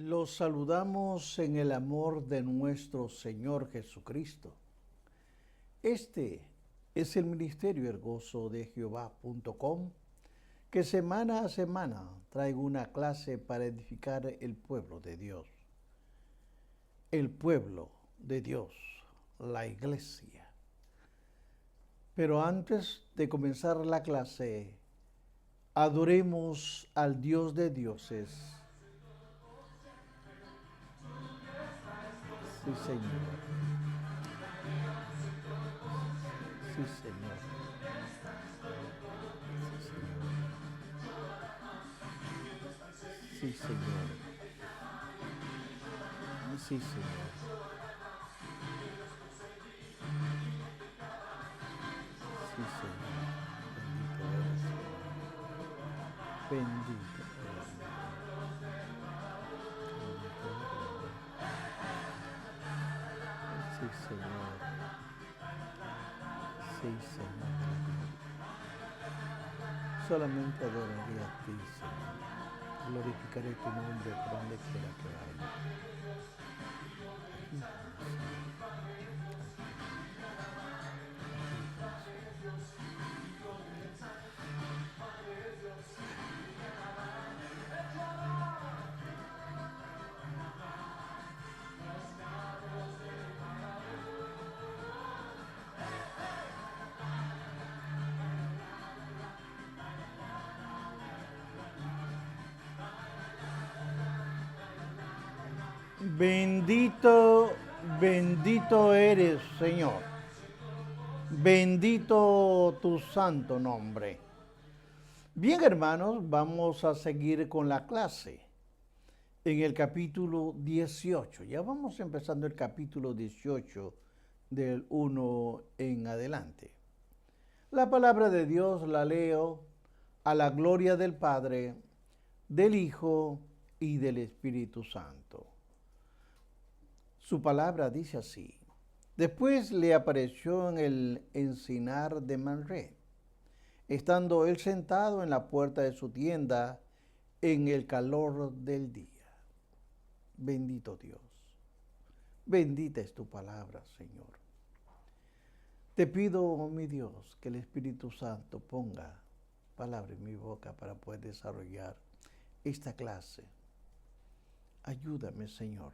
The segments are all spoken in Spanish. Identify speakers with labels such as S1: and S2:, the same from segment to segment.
S1: Los saludamos en el amor de nuestro Señor Jesucristo. Este es el ministerio elgozodejehová.com que semana a semana traigo una clase para edificar el pueblo de Dios. El pueblo de Dios, la iglesia. Pero antes de comenzar la clase, adoremos al Dios de dioses. Sí, Señor. Sí, Señor. Sí, Señor. Sí, Señor. Sí, Señor. Sí, Señor. Bendito eres, Señor. Bendito eres. Sí, Señor. Sí, Señor. Solamente adoraré a ti, Señor. Glorificaré tu nombre por donde quiera que vaya. Bendito, bendito eres, Señor. Bendito tu santo nombre. Bien, hermanos, vamos a seguir con la clase. En el capítulo 18, ya vamos empezando el capítulo 18 del 1 en adelante. La palabra de Dios la leo a la gloria del Padre, del Hijo y del Espíritu Santo. Su palabra dice así: Después le apareció en el encinar de Manré, estando él sentado en la puerta de su tienda en el calor del día. Bendito Dios. Bendita es tu palabra, Señor. Te pido, mi Dios, que el Espíritu Santo ponga palabra en mi boca para poder desarrollar esta clase. Ayúdame, Señor.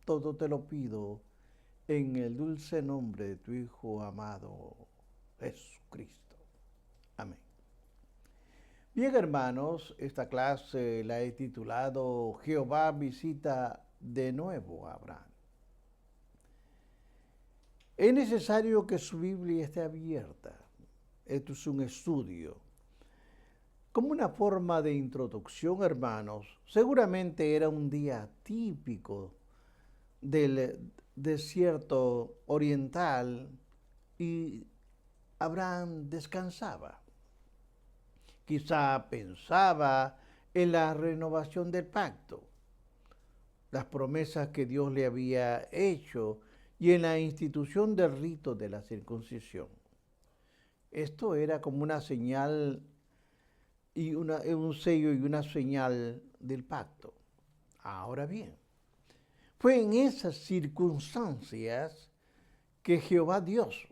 S1: Todo te lo pido en el dulce nombre de tu Hijo amado, Jesucristo. Amén. Bien, hermanos, esta clase la he titulado Jehová visita de nuevo a Abraham. Es necesario que su Biblia esté abierta. Esto es un estudio. Como una forma de introducción, hermanos, seguramente era un día típico del desierto oriental y Abraham descansaba. Quizá pensaba en la renovación del pacto, las promesas que Dios le había hecho y en la institución del rito de la circuncisión. Esto era como una señal y un sello y una señal del pacto. Ahora bien, fue en esas circunstancias que Jehová Dios,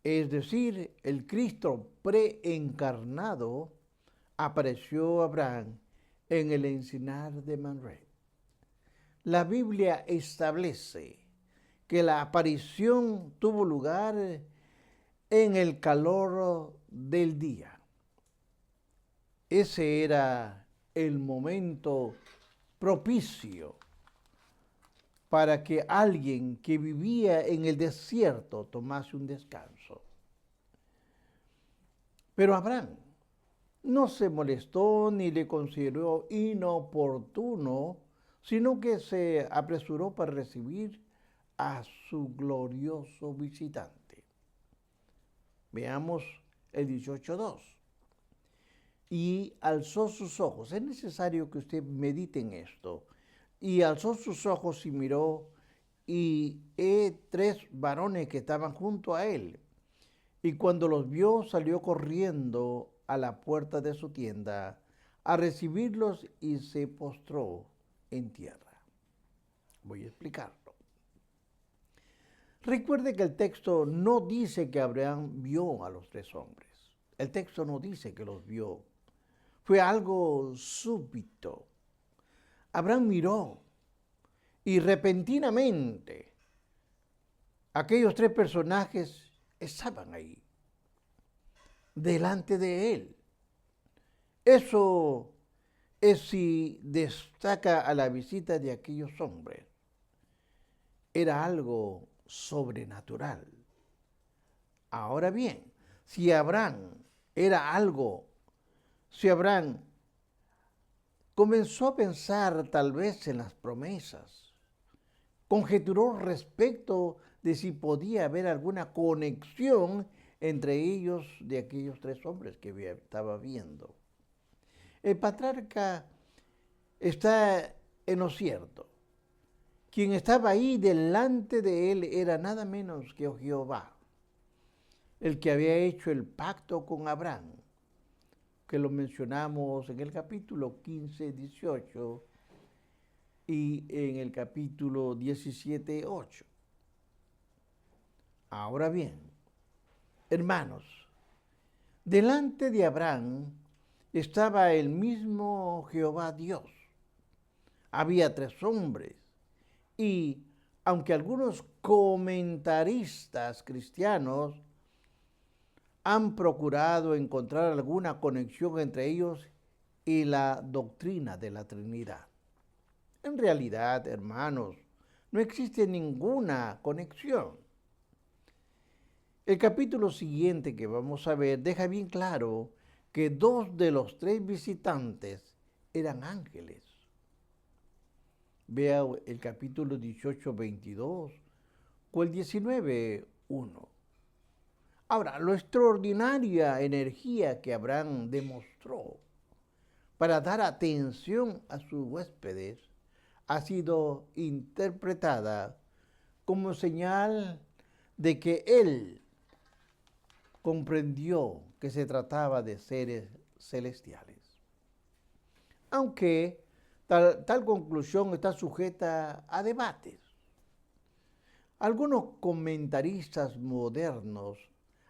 S1: es decir, el Cristo preencarnado, apareció a Abraham en el encinar de Manré. La Biblia establece que la aparición tuvo lugar en el calor del día. Ese era el momento propicio para que alguien que vivía en el desierto tomase un descanso. Pero Abraham no se molestó ni le consideró inoportuno, sino que se apresuró para recibir a su glorioso visitante. Veamos el 18:2. Y alzó sus ojos. Es necesario que usted medite en esto. Y alzó sus ojos y miró, y tres varones que estaban junto a él. Y cuando los vio, salió corriendo a la puerta de su tienda a recibirlos y se postró en tierra. Voy a explicarlo. Recuerde que el texto no dice que Abraham vio a los tres hombres. El texto no dice que los vio. Fue algo súbito. Abraham miró y repentinamente aquellos tres personajes estaban ahí, delante de él. Eso es si destaca a la visita de aquellos hombres. Era algo sobrenatural. Ahora bien, si Abraham comenzó a pensar tal vez en las promesas, conjeturó respecto de si podía haber alguna conexión entre ellos de aquellos tres hombres que estaba viendo. El patriarca está en lo cierto. Quien estaba ahí delante de él era nada menos que Jehová, el que había hecho el pacto con Abraham, que lo mencionamos en el capítulo 15, 18 y en el capítulo 17, 8. Ahora bien, hermanos, delante de Abraham estaba el mismo Jehová Dios. Había tres hombres y, aunque algunos comentaristas cristianos han procurado encontrar alguna conexión entre ellos y la doctrina de la Trinidad, en realidad, hermanos, no existe ninguna conexión. El capítulo siguiente que vamos a ver deja bien claro que dos de los tres visitantes eran ángeles. Vea el capítulo 18, 22 o el 19, 1. Ahora, la extraordinaria energía que Abraham demostró para dar atención a sus huéspedes ha sido interpretada como señal de que él comprendió que se trataba de seres celestiales. Aunque tal conclusión está sujeta a debates. Algunos comentaristas modernos,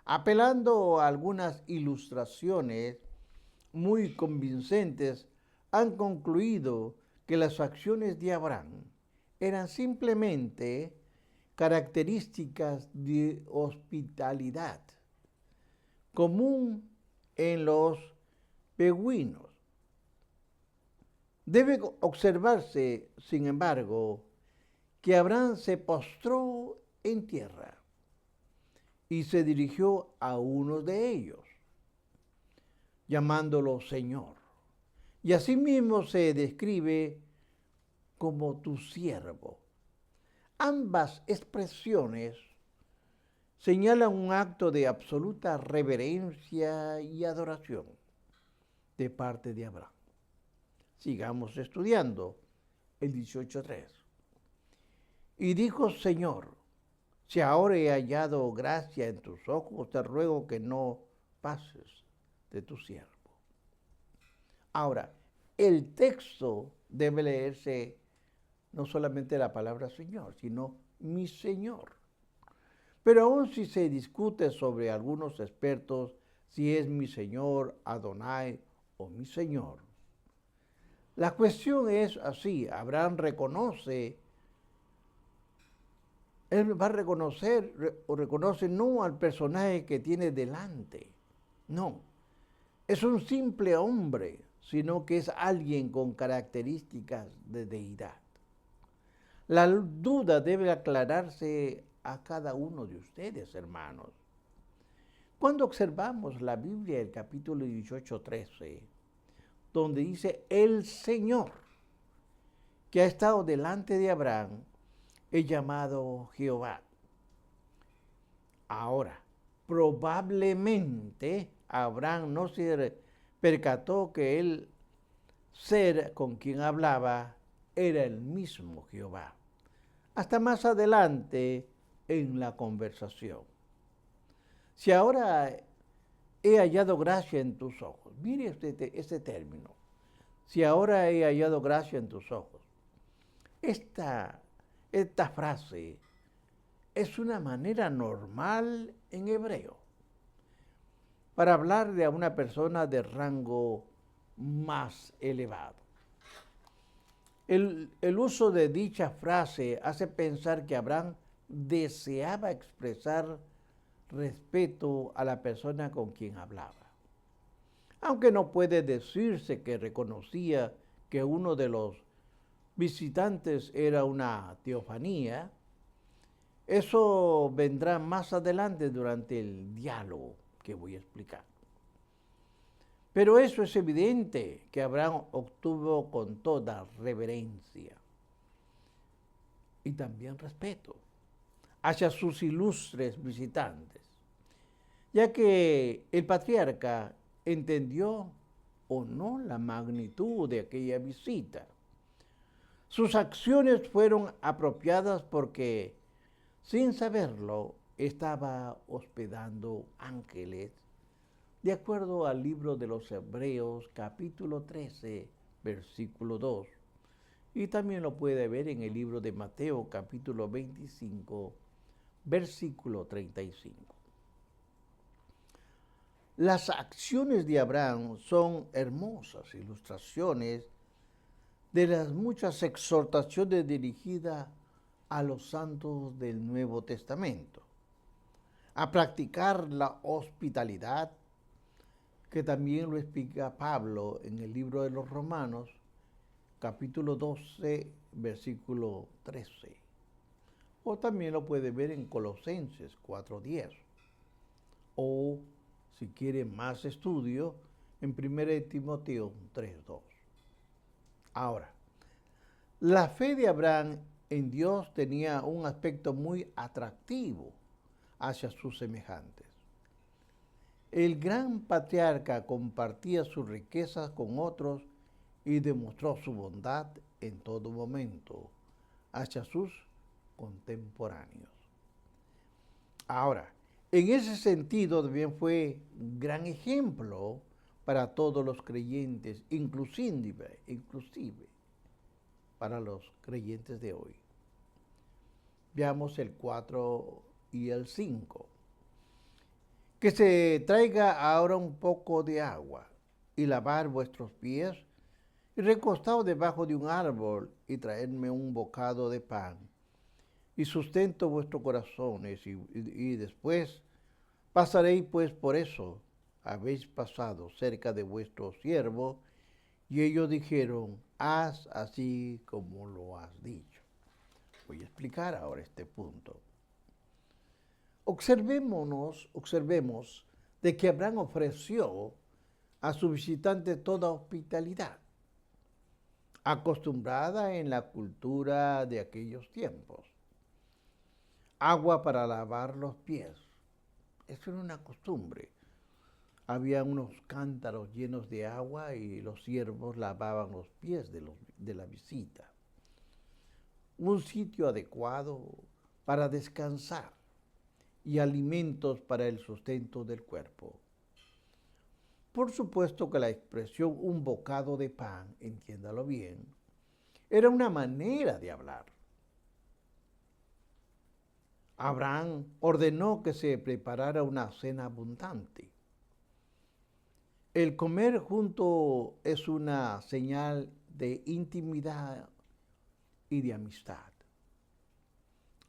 S1: apelando a algunas ilustraciones muy convincentes, han concluido que las acciones de Abraham eran simplemente características de hospitalidad común en los beduinos. Debe observarse, sin embargo, que Abraham se postró en tierra y se dirigió a uno de ellos, llamándolo Señor. Y asimismo se describe como tu siervo. Ambas expresiones señalan un acto de absoluta reverencia y adoración de parte de Abraham. Sigamos estudiando el 18:3. Y dijo, Señor, si ahora he hallado gracia en tus ojos, te ruego que no pases de tu siervo. Ahora, el texto debe leerse no solamente la palabra Señor, sino mi Señor. Pero aún si se discute sobre algunos expertos si es mi Señor, Adonai o mi Señor, la cuestión es así. Abraham él va a reconoce no al personaje que tiene delante, no, es un simple hombre, sino que es alguien con características de deidad. La duda debe aclararse a cada uno de ustedes, hermanos. Cuando observamos la Biblia, el capítulo 18, 13, donde dice el Señor, que ha estado delante de Abraham, es llamado Jehová. Ahora, probablemente Abraham no se percató que el ser con quien hablaba era el mismo Jehová. Hasta más adelante en la conversación. Si ahora he hallado gracia en tus ojos, mire este término, si ahora he hallado gracia en tus ojos, Esta frase es una manera normal en hebreo para hablar de una persona de rango más elevado. El uso de dicha frase hace pensar que Abraham deseaba expresar respeto a la persona con quien hablaba. Aunque no puede decirse que reconocía que uno de los visitantes era una teofanía, eso vendrá más adelante durante el diálogo que voy a explicar. Pero eso es evidente que Abraham obtuvo con toda reverencia y también respeto hacia sus ilustres visitantes, ya que el patriarca entendió o no la magnitud de aquella visita. Sus acciones fueron apropiadas porque, sin saberlo, estaba hospedando ángeles, de acuerdo al libro de los Hebreos, capítulo 13, versículo 2. Y también lo puede ver en el libro de Mateo, capítulo 25, versículo 35. Las acciones de Abraham son hermosas ilustraciones de las muchas exhortaciones dirigidas a los santos del Nuevo Testamento, a practicar la hospitalidad, que también lo explica Pablo en el libro de los Romanos, capítulo 12, versículo 13. O también lo puede ver en Colosenses 4:10. O, si quiere más estudio, en 1 Timoteo 3:2. Ahora, la fe de Abraham en Dios tenía un aspecto muy atractivo hacia sus semejantes. El gran patriarca compartía sus riquezas con otros y demostró su bondad en todo momento hacia sus contemporáneos. Ahora, en ese sentido también fue un gran ejemplo para todos los creyentes, inclusive para los creyentes de hoy. Veamos el 4 y el 5. Que se traiga ahora un poco de agua y lavar vuestros pies y recostaos debajo de un árbol y traedme un bocado de pan y sustento vuestros corazones y después pasaréis pues por eso. Habéis pasado cerca de vuestro siervo. Y ellos dijeron, haz así como lo has dicho. Voy a explicar ahora este punto. Observemos de que Abraham ofreció a su visitante toda hospitalidad, acostumbrada en la cultura de aquellos tiempos. Agua para lavar los pies. Eso era una costumbre. Había unos cántaros llenos de agua y los siervos lavaban los pies de la visita. Un sitio adecuado para descansar y alimentos para el sustento del cuerpo. Por supuesto que la expresión un bocado de pan, entiéndalo bien, era una manera de hablar. Abraham ordenó que se preparara una cena abundante. El comer junto es una señal de intimidad y de amistad.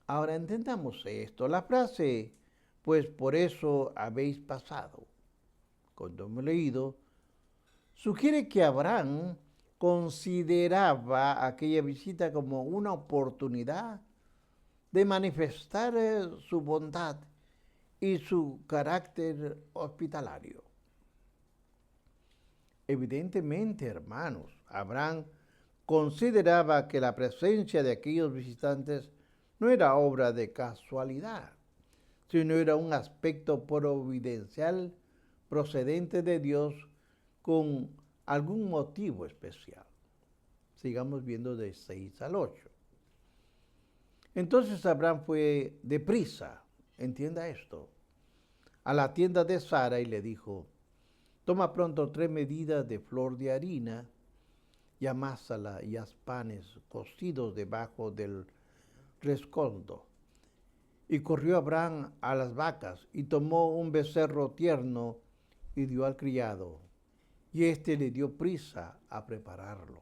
S1: Ahora entendamos esto. La frase, pues por eso habéis pasado, cuando hemos leído, sugiere que Abraham consideraba aquella visita como una oportunidad de manifestar su bondad y su carácter hospitalario. Evidentemente, hermanos, Abraham consideraba que la presencia de aquellos visitantes no era obra de casualidad, sino era un aspecto providencial procedente de Dios con algún motivo especial. Sigamos viendo de 6 al 8. Entonces Abraham fue deprisa, entienda esto, a la tienda de Sara y le dijo, toma pronto 3 medidas de flor de harina y amásala y haz panes cocidos debajo del rescoldo. Y corrió Abraham a las vacas y tomó un becerro tierno y dio al criado, y éste le dio prisa a prepararlo.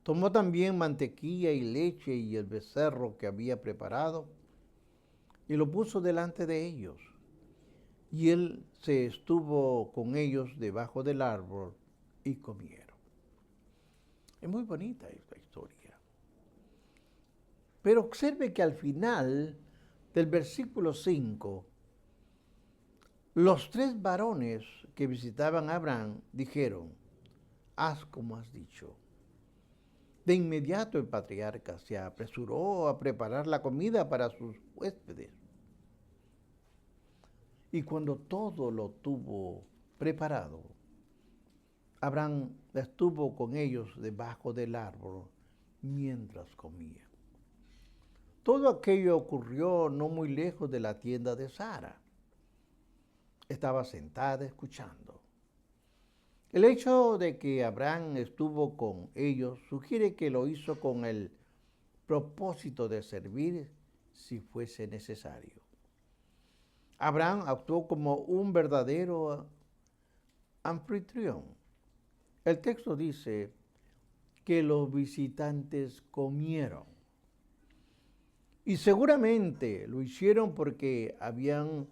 S1: Tomó también mantequilla y leche y el becerro que había preparado y lo puso delante de ellos. Y él se estuvo con ellos debajo del árbol y comieron. Es muy bonita esta historia. Pero observe que al final del versículo 5, los 3 varones que visitaban a Abraham dijeron, haz como has dicho. De inmediato el patriarca se apresuró a preparar la comida para sus huéspedes. Y cuando todo lo tuvo preparado, Abraham estuvo con ellos debajo del árbol mientras comía. Todo aquello ocurrió no muy lejos de la tienda de Sara. Estaba sentada escuchando. El hecho de que Abraham estuvo con ellos sugiere que lo hizo con el propósito de servir si fuese necesario. Abraham actuó como un verdadero anfitrión. El texto dice que los visitantes comieron. Y seguramente lo hicieron porque habían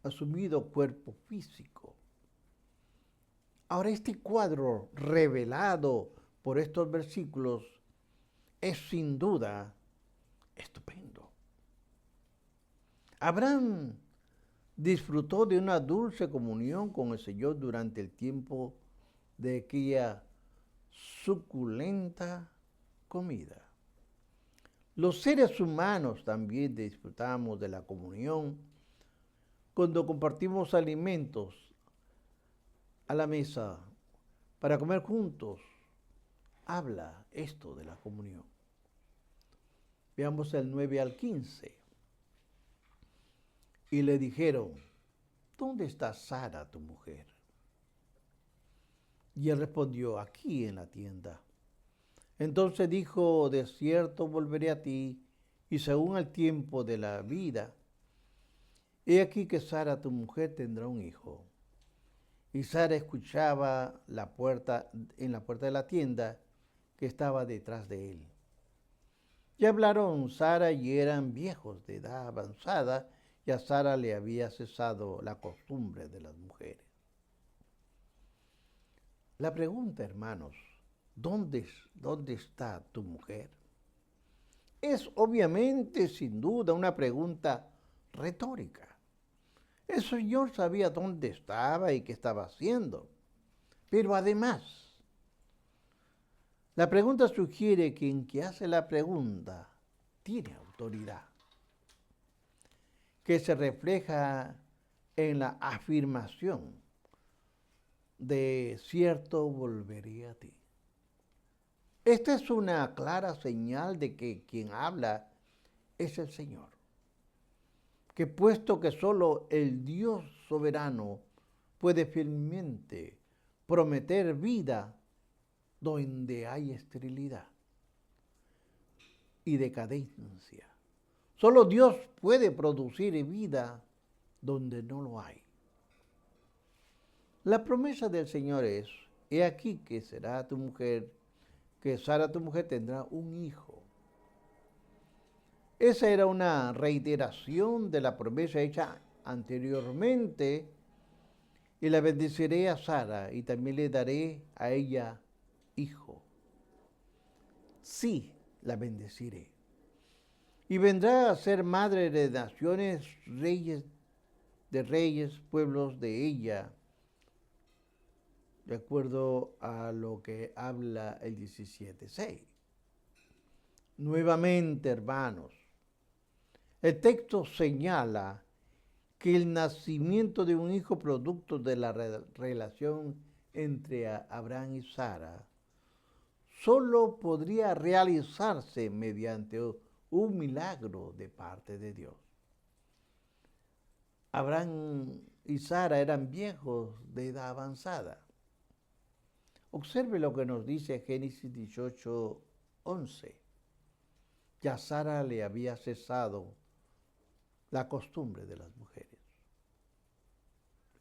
S1: asumido cuerpo físico. Ahora, este cuadro revelado por estos versículos es sin duda estupendo. Abraham disfrutó de una dulce comunión con el Señor durante el tiempo de aquella suculenta comida. Los seres humanos también disfrutamos de la comunión cuando compartimos alimentos a la mesa para comer juntos. Habla esto de la comunión. Veamos el 9 al 15. Y le dijeron, ¿dónde está Sara, tu mujer? Y él respondió, aquí en la tienda. Entonces dijo, de cierto volveré a ti, y según el tiempo de la vida, he aquí que Sara, tu mujer, tendrá un hijo. Y Sara escuchaba en la puerta de la tienda que estaba detrás de él. Y hablaron Sara y eran viejos de edad avanzada, y a Sara le había cesado la costumbre de las mujeres. La pregunta, hermanos, ¿dónde está tu mujer? Es obviamente, sin duda, una pregunta retórica. El Señor sabía dónde estaba y qué estaba haciendo. Pero además, la pregunta sugiere que quien que hace la pregunta tiene autoridad, que se refleja en la afirmación de cierto volveré a ti. Esta es una clara señal de que quien habla es el Señor, que puesto que solo el Dios soberano puede firmemente prometer vida donde hay esterilidad y decadencia. Solo Dios puede producir vida donde no lo hay. La promesa del Señor es, he aquí que será tu mujer, que Sara tu mujer tendrá un hijo. Esa era una reiteración de la promesa hecha anteriormente, y la bendeciré a Sara y también le daré a ella hijo. Sí, la bendeciré. Y vendrá a ser madre de naciones, reyes, pueblos de ella, de acuerdo a lo que habla el 17:6. Nuevamente, hermanos, el texto señala que el nacimiento de un hijo producto de la relación entre Abraham y Sara solo podría realizarse mediante un milagro de parte de Dios. Abraham y Sara eran viejos de edad avanzada. Observe lo que nos dice Génesis 18:11. Ya Sara le había cesado la costumbre de las mujeres.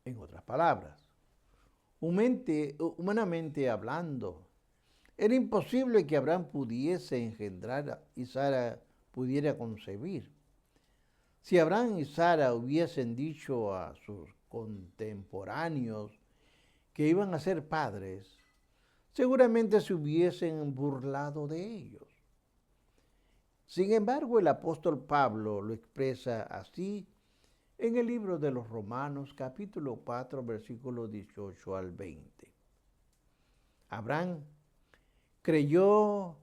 S1: En otras palabras, humanamente hablando, era imposible que Abraham pudiese engendrar y Sara pudiera concebir. Si Abraham y Sara hubiesen dicho a sus contemporáneos que iban a ser padres, seguramente se hubiesen burlado de ellos. Sin embargo, el apóstol Pablo lo expresa así en el libro de los Romanos, capítulo 4, versículos 18 al 20. Abraham creyó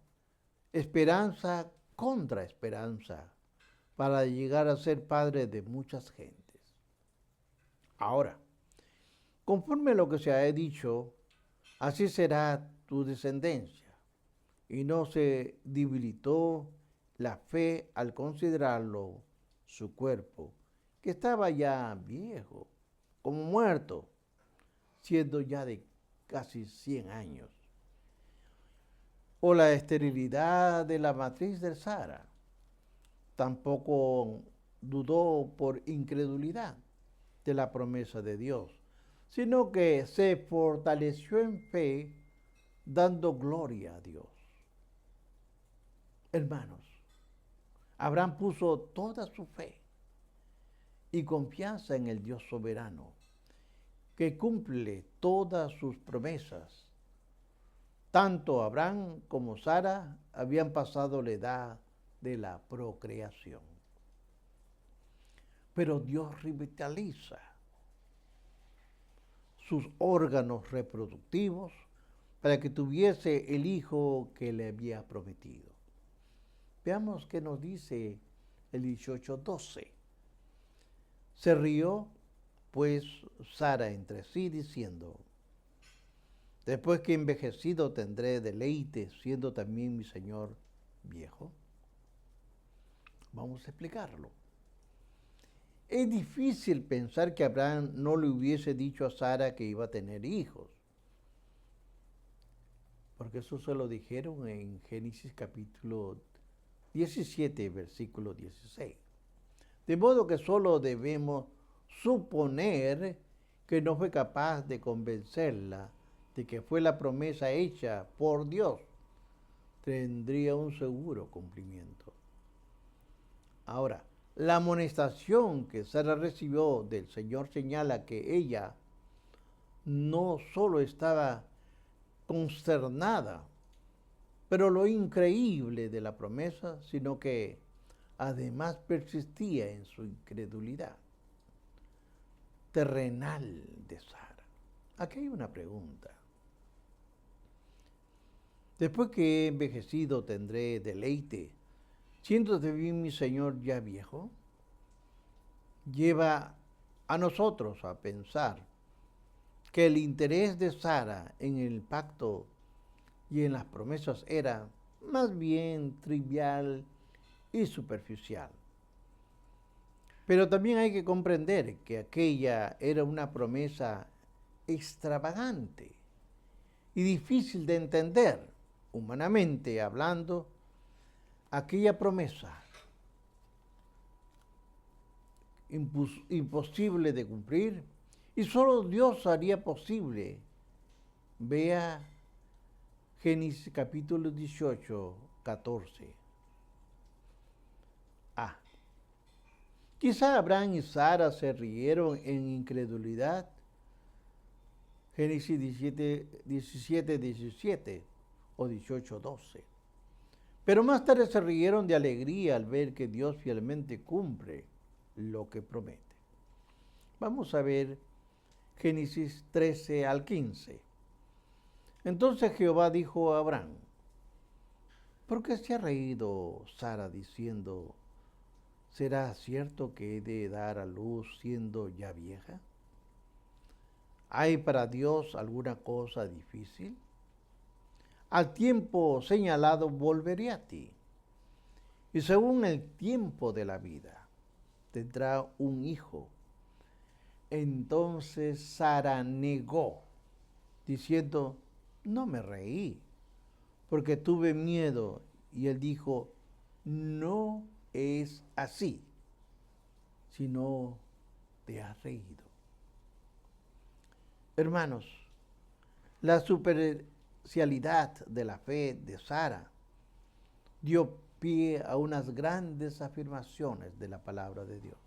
S1: esperanza contra esperanza para llegar a ser padre de muchas gentes. Ahora, conforme a lo que se ha dicho, así será tu descendencia. Y no se debilitó la fe al considerarlo su cuerpo, que estaba ya viejo, como muerto, siendo ya de casi 100 años. O la esterilidad de la matriz de Sara. Tampoco dudó por incredulidad de la promesa de Dios, sino que se fortaleció en fe, dando gloria a Dios. Hermanos, Abraham puso toda su fe y confianza en el Dios soberano, que cumple todas sus promesas. Tanto Abraham como Sara habían pasado la edad de la procreación. Pero Dios revitaliza sus órganos reproductivos para que tuviese el hijo que le había prometido. Veamos qué nos dice el 18:12. Se rió, pues, Sara entre sí, diciendo: después que envejecido tendré deleite, siendo también mi señor viejo. Vamos a explicarlo. Es difícil pensar que Abraham no le hubiese dicho a Sara que iba a tener hijos, porque eso se lo dijeron en Génesis capítulo 17, versículo 16. De modo que solo debemos suponer que no fue capaz de convencerla de que fue la promesa hecha por Dios. Tendría un seguro cumplimiento. Ahora, la amonestación que Sara recibió del Señor señala que ella no solo estaba consternada, pero lo increíble de la promesa, sino que además persistía en su incredulidad terrenal de Sara. Aquí hay una pregunta. Después que he envejecido tendré deleite, siendo también mi Señor ya viejo. Lleva a nosotros a pensar que el interés de Sara en el pacto y en las promesas era más bien trivial y superficial. Pero también hay que comprender que aquella era una promesa extravagante y difícil de entender, humanamente hablando. Aquella promesa imposible de cumplir, y solo Dios haría posible. Vea Génesis capítulo 18, 14. Quizá Abraham y Sara se rieron en incredulidad. Génesis 17 o 18, 12. Pero más tarde se rieron de alegría al ver que Dios fielmente cumple lo que promete. Vamos a ver Génesis 13 al 15. Entonces Jehová dijo a Abraham: ¿por qué se ha reído Sara diciendo: ¿será cierto que he de dar a luz siendo ya vieja? ¿Hay para Dios alguna cosa difícil? Al tiempo señalado volveré a ti, y según el tiempo de la vida tendrá un hijo. Entonces Sara negó, diciendo: no me reí, porque tuve miedo. Y él dijo, no es así, sino te has reído. Hermanos, la superficialidad de la fe de Sara dio pie a unas grandes afirmaciones de la palabra de Dios.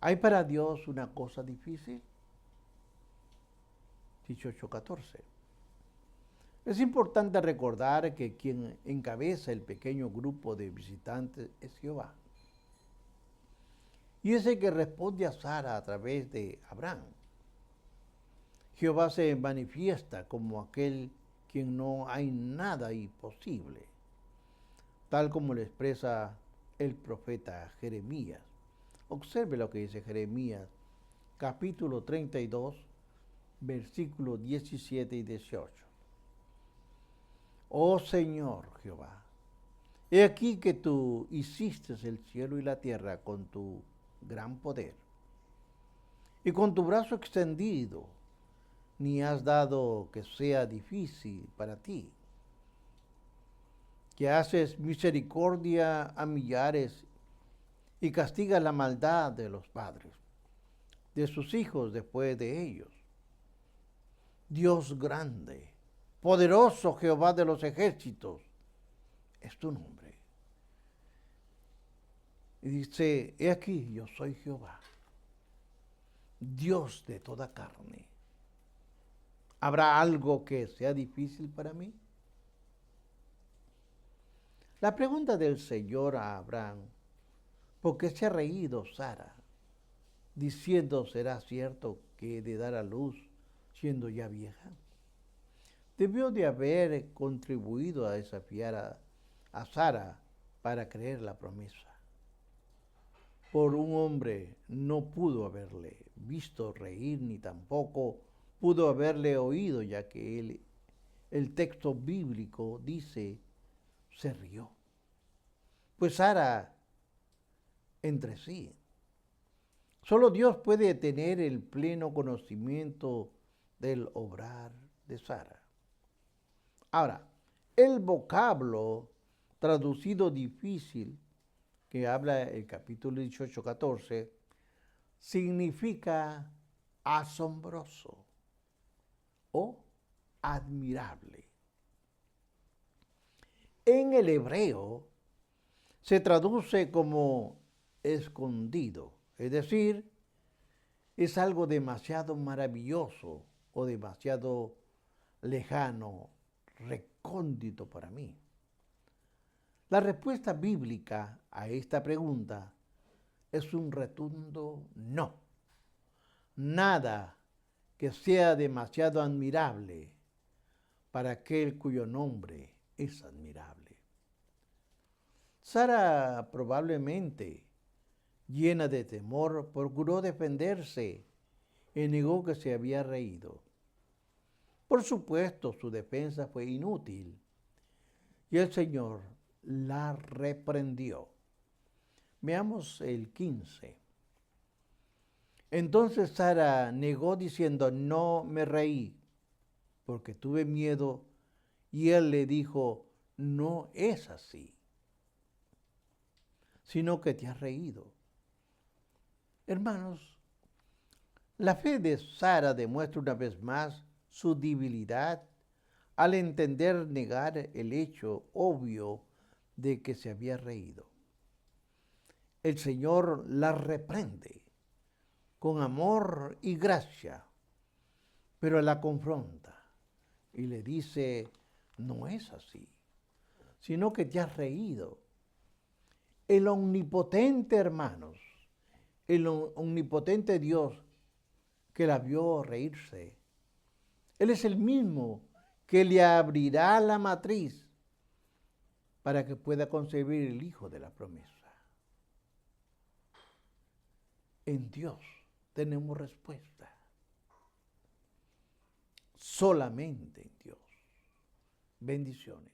S1: ¿Hay para Dios una cosa difícil? 18:14. Es importante recordar que quien encabeza el pequeño grupo de visitantes es Jehová. Y es el que responde a Sara a través de Abraham. Jehová se manifiesta como aquel quien no hay nada imposible, tal como lo expresa el profeta Jeremías. Observe lo que dice Jeremías, capítulo 32, versículos 17 y 18. Oh Señor Jehová, he aquí que tú hiciste el cielo y la tierra con tu gran poder, y con tu brazo extendido, ni has dado que sea difícil para ti, que haces misericordia a millares y castigas la maldad de los padres, de sus hijos después de ellos. Dios grande, poderoso Jehová de los ejércitos, es tu nombre. Y dice, he aquí, yo soy Jehová, Dios de toda carne. ¿Habrá algo que sea difícil para mí? La pregunta del Señor a Abraham, ¿por qué se ha reído Sara, diciendo, ¿será cierto que he de dar a luz siendo ya vieja? Debió de haber contribuido a desafiar a Sara para creer la promesa. Por un hombre no pudo haberle visto reír, ni tampoco pudo haberle oído, ya que el texto bíblico dice, se rió. Pues Sara, entre sí, solo Dios puede tener el pleno conocimiento del obrar de Sara. Ahora, el vocablo traducido difícil que habla el capítulo 18:14 significa asombroso o admirable. En el hebreo se traduce como escondido, es decir, es algo demasiado maravilloso o demasiado lejano, recóndito para mí. La respuesta bíblica a esta pregunta es un rotundo no. Nada que sea demasiado admirable para aquel cuyo nombre es admirable. Sara probablemente, llena de temor, procuró defenderse y negó que se había reído. Por supuesto, su defensa fue inútil y el Señor la reprendió. Veamos el 15. Entonces Sara negó diciendo, no me reí, porque tuve miedo, y él le dijo, no es así, sino que te has reído. Hermanos, la fe de Sara demuestra una vez más su debilidad al negar el hecho obvio de que se había reído. El Señor la reprende con amor y gracia, pero la confronta y le dice, no es así, sino que te has reído. El omnipotente, hermanos, el omnipotente Dios que la vio reírse, Él es el mismo que le abrirá la matriz para que pueda concebir el Hijo de la promesa. En Dios tenemos respuesta. Solamente en Dios. Bendiciones.